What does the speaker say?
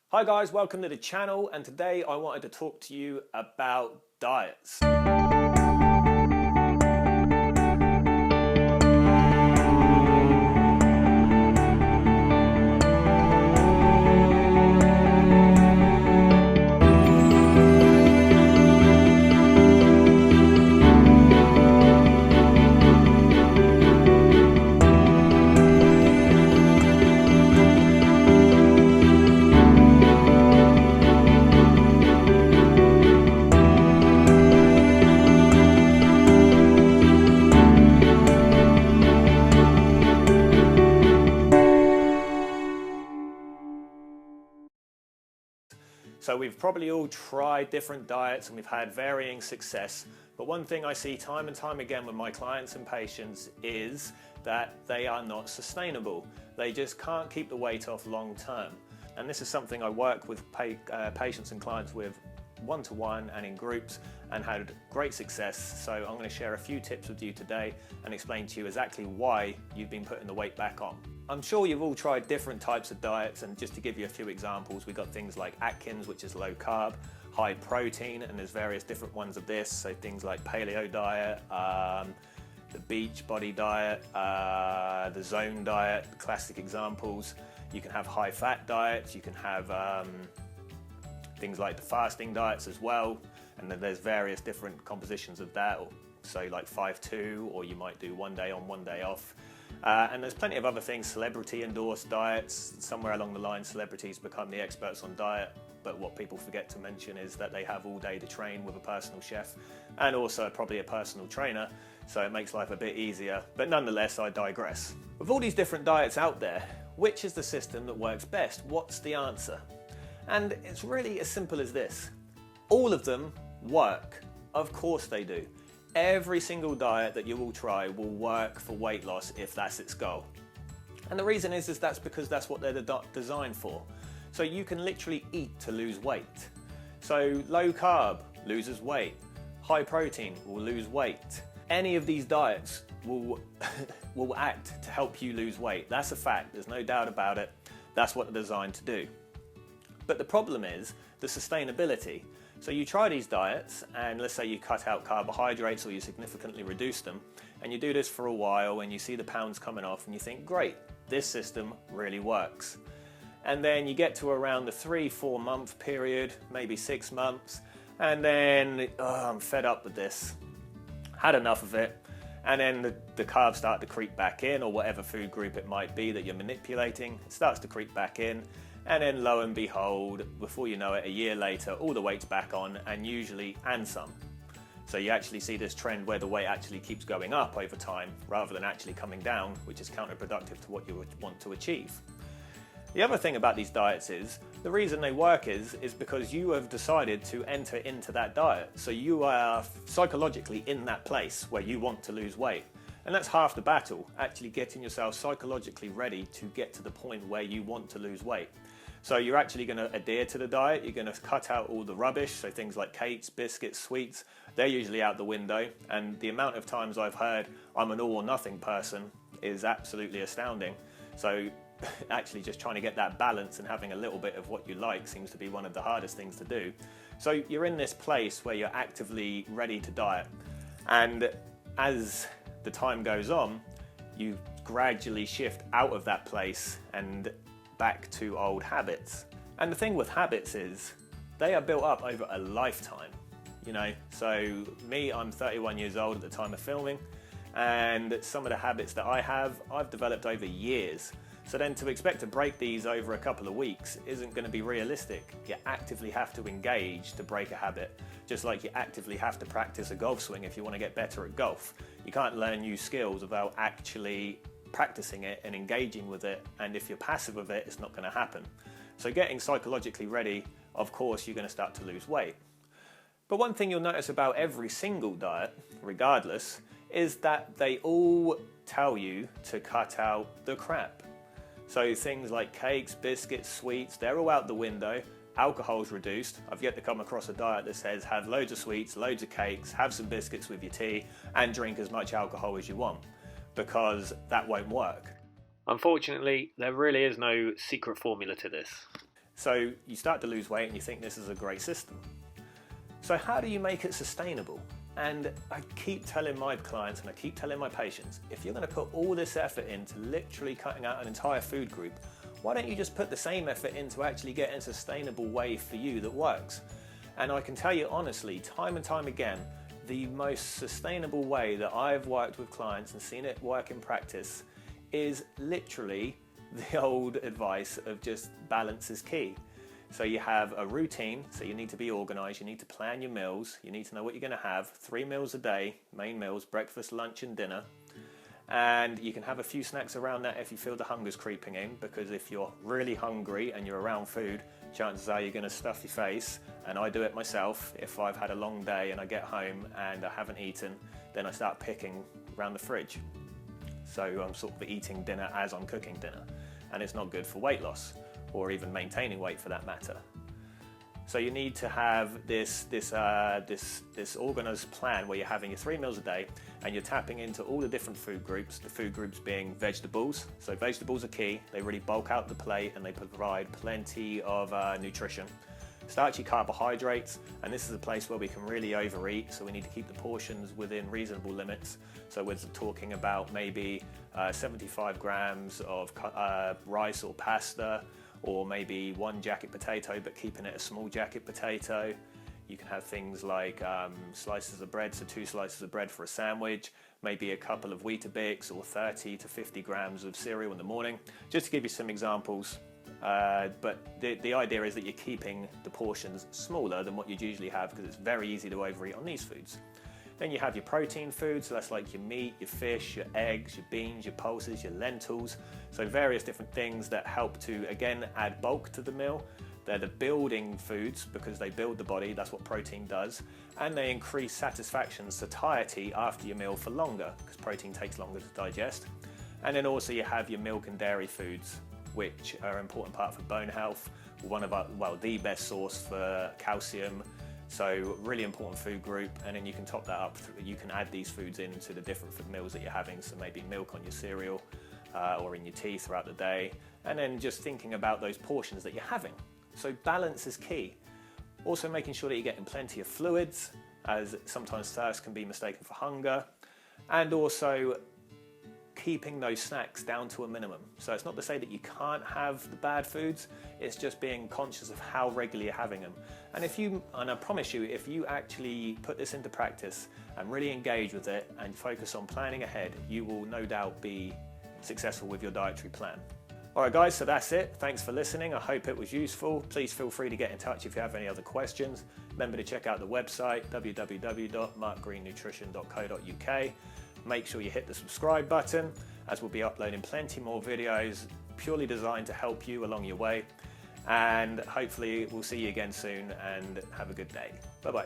Hi guys, welcome to the channel, and today I wanted to talk to you about diets. So we've probably all tried different diets and we've had varying success, but one thing I see time and time again with my clients and patients is that they are not sustainable. They just can't keep the weight off long term. And this is something I work with patients and clients with one-to-one and in groups and had great success. So I'm going to share a few tips with you today and explain to you exactly why you've been putting the weight back on. I'm sure you've all tried different types of diets, and just to give you a few examples, we've got things like Atkins, which is low carb, high protein, and there's various different ones of this. So things like paleo diet, the beach body diet, the zone diet, classic examples. You can have high fat diets, you can have things like the fasting diets as well, and then there's various different compositions of that, so like 5-2, or you might do 1 day on, 1 day off. And there's plenty of other things, celebrity endorsed diets. Somewhere along the line, celebrities become the experts on diet, but what people forget to mention is that they have all day to train with a personal chef and also probably a personal trainer, so it makes life a bit easier. But nonetheless, I digress. With all these different diets out there, which is the system that works best? What's the answer? And it's really as simple as this. All of them work. Of course they do. Every single diet that you will try will work for weight loss if that's its goal. And the reason is that's because that's what they're designed for. So you can literally eat to lose weight. So low carb loses weight. High protein will lose weight. Any of these diets will act to help you lose weight. That's a fact. There's no doubt about it. That's what they're designed to do. But the problem is the sustainability. So you try these diets, and let's say you cut out carbohydrates or you significantly reduce them, and you do this for a while and you see the pounds coming off and you think, great, this system really works. And then you get to around the 3-4 month period, maybe 6 months, and then I'm fed up with this, had enough of it, and then the carbs start to creep back in, or whatever food group it might be that you're manipulating, it starts to creep back in. And then lo and behold, before you know it, a year later, all the weight's back on, and some. So you actually see this trend where the weight actually keeps going up over time rather than actually coming down, which is counterproductive to what you would want to achieve. The other thing about these diets is, the reason they work is because you have decided to enter into that diet. So you are psychologically in that place where you want to lose weight. And that's half the battle, actually getting yourself psychologically ready to get to the point where you want to lose weight. So you're actually going to adhere to the diet, you're going to cut out all the rubbish, so things like cakes, biscuits, sweets, they're usually out the window, and the amount of times I've heard I'm an all or nothing person is absolutely astounding. So actually just trying to get that balance and having a little bit of what you like seems to be one of the hardest things to do. So you're in this place where you're actively ready to diet, and as the time goes on, you gradually shift out of that place and back to old habits. And the thing with habits is they are built up over a lifetime, you know. So me, I'm 31 years old at the time of filming, and some of the habits that I've developed over years. So then to expect to break these over a couple of weeks isn't going to be realistic. You actively have to engage to break a habit, just like you actively have to practice a golf swing if you want to get better at golf. You can't learn new skills without actually practicing it and engaging with it, and if you're passive with it, it's not going to happen. So getting psychologically ready, of course, you're going to start to lose weight. But one thing you'll notice about every single diet, regardless, is that they all tell you to cut out the crap. So things like cakes, biscuits, sweets, they're all out the window. Alcohol's reduced. I've yet to come across a diet that says have loads of sweets, loads of cakes, have some biscuits with your tea, and drink as much alcohol as you want, because that won't work. Unfortunately, there really is no secret formula to this. So you start to lose weight and you think this is a great system. So how do you make it sustainable? And I keep telling my clients and I keep telling my patients, if you're going to put all this effort into literally cutting out an entire food group, why don't you just put the same effort into actually getting a sustainable way for you that works? And I can tell you honestly, time and time again, the most sustainable way that I've worked with clients and seen it work in practice is literally the old advice of just balance is key. So you have a routine, so you need to be organized, you need to plan your meals, you need to know what you're going to have, 3 meals a day, main meals, breakfast, lunch and dinner. And you can have a few snacks around that if you feel the hunger's creeping in, because if you're really hungry and you're around food, chances are you're going to stuff your face. And I do it myself. If I've had a long day and I get home and I haven't eaten, then I start picking around the fridge. So I'm sort of eating dinner as I'm cooking dinner. And it's not good for weight loss or even maintaining weight for that matter. So you need to have this organized plan where you're having your 3 meals a day and you're tapping into all the different food groups, the food groups being vegetables. So vegetables are key. They really bulk out the plate and they provide plenty of nutrition. Starchy carbohydrates, and this is a place where we can really overeat, so we need to keep the portions within reasonable limits. So we're talking about maybe 75 grams of rice or pasta, or maybe 1 jacket potato, but keeping it a small jacket potato. You can have things like slices of bread, so 2 slices of bread for a sandwich, maybe a couple of Weetabix, or 30 to 50 grams of cereal in the morning, just to give you some examples. But the idea is that you're keeping the portions smaller than what you'd usually have, because it's very easy to overeat on these foods. Then you have your protein foods, so that's like your meat, your fish, your eggs, your beans, your pulses, your lentils. So various different things that help to, again, add bulk to the meal. They're the building foods because they build the body, that's what protein does. And they increase satisfaction, satiety after your meal for longer, because protein takes longer to digest. And then also you have your milk and dairy foods, which are an important part for bone health. One of the best source for calcium. So really important food group, and then you can top that up. You can add these foods into the different meals that you're having. So maybe milk on your cereal or in your tea throughout the day. And then just thinking about those portions that you're having. So balance is key. Also making sure that you're getting plenty of fluids, as sometimes thirst can be mistaken for hunger. And also keeping those snacks down to a minimum. So it's not to say that you can't have the bad foods, it's just being conscious of how regularly you're having them. And I promise you, if you actually put this into practice and really engage with it and focus on planning ahead, you will no doubt be successful with your dietary plan. Alright guys, so that's it. Thanks for listening. I hope it was useful. Please feel free to get in touch if you have any other questions. Remember to check out the website, www.markgreennutrition.co.uk. Make sure you hit the subscribe button, as we'll be uploading plenty more videos purely designed to help you along your way. And hopefully we'll see you again soon, and have a good day. Bye bye.